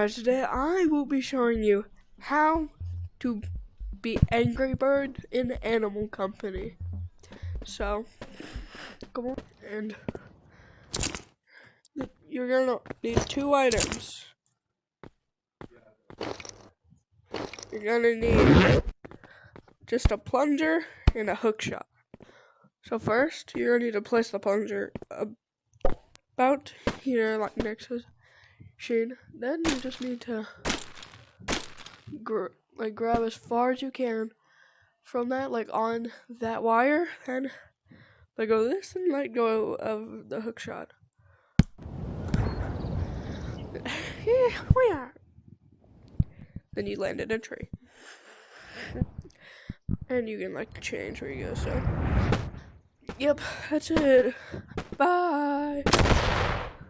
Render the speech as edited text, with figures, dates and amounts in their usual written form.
guys, today I will be showing you how to be Angry Bird in Animal Company. So, come on, and you're gonna need two items. You're gonna need just a plunger and a hookshot. So first, you're gonna need to place the plunger about here, like next to the machine. Then you just need to grab as far as you can from that, like on that wire, and let go of this and let go of the hook shot. Then you land in a tree. And you can change where you go, so. Yep, that's it. Bye.